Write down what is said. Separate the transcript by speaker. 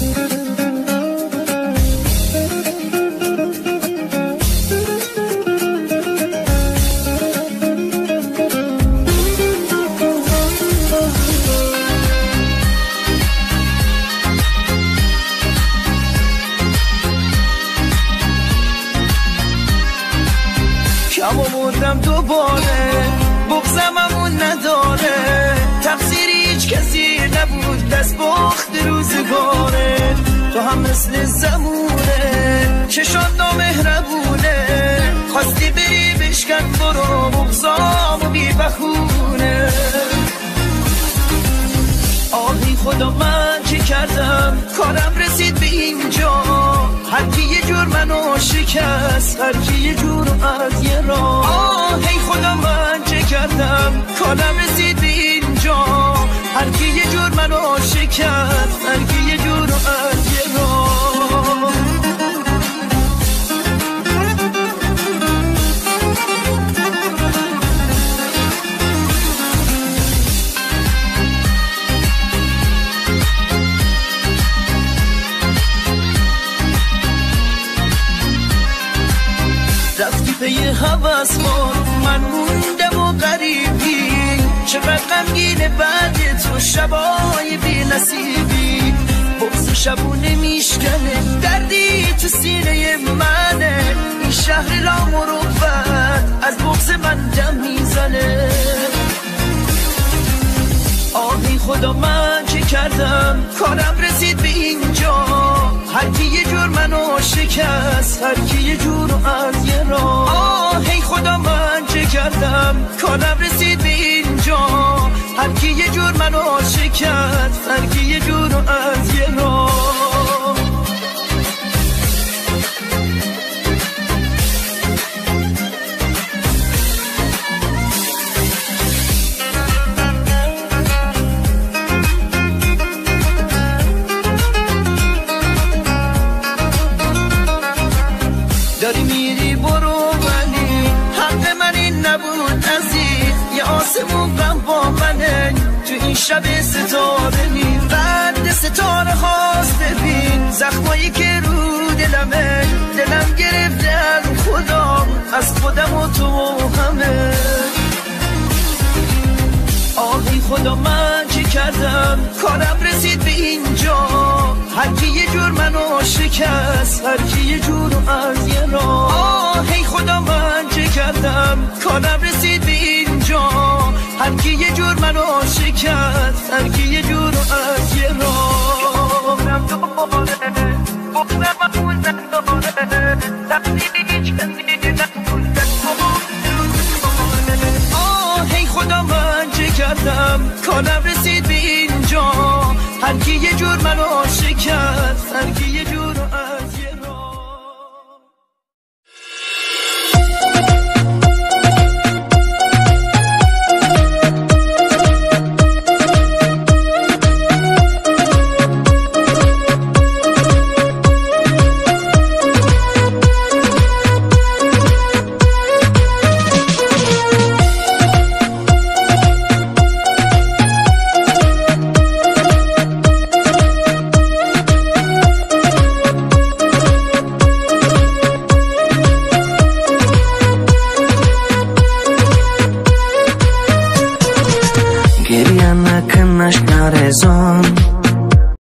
Speaker 1: کم آوردم دوباره بغضم همون نداره تقصیر هیچ کسی نبود دست باخت روزگاره تو هم مثل زمونه چشات نامهربونه خواستی بری بشکن برو بغضامو بی بخونه آهی خدا من چه کردم کارم رسید به اینجا هر کی یه جور منو شکست هر کی یه جور از یه راه ای خدا من چه کردم کارم رسید به اینجا هر کی یه جور منو شکست هر کی یه جور از یه راه رفتی به یه حوض من موندم و غریبی چقدر غمگینه بعد تو شبای بی نصیبی بغض شبونه میشکنه دردی تو سینه منه این شهر لا مروت از بغض من دم میزنه آهی خدا من چه کردم کارم رسید به اینجا هر کی یه جور منو شکست هر کی یه جور از یه راه ای خدا من چه کردم کارم رسید به اینجا هر کی یه جور منو شکست هر کی یه جور از یه راه داری میری برو ولی حق من این نبود عزیز یه آسمون غم با منه تو این شب ستاره نی رد ستاره هاست ببین زخمایی که رو دلمه دلم گرفته از خدا از خودم و تو همه آهی خدا من چه کردم کارم رسید به اینجا هر کی یه جور منو شکست هر کی یه جور از یه راه ای خدا من چه کردم کارم رسید به اینجا هر کی یه جور منو شکست هر کی یه جور از یه راه بغضم همون نداره تقصیر هیچ کسی نبود ای خدا من چه کردم کارم رسید به اینجا هر کی یه جور منو شکست هر کی یه جور از یه
Speaker 2: گریه نکن اشک نرزان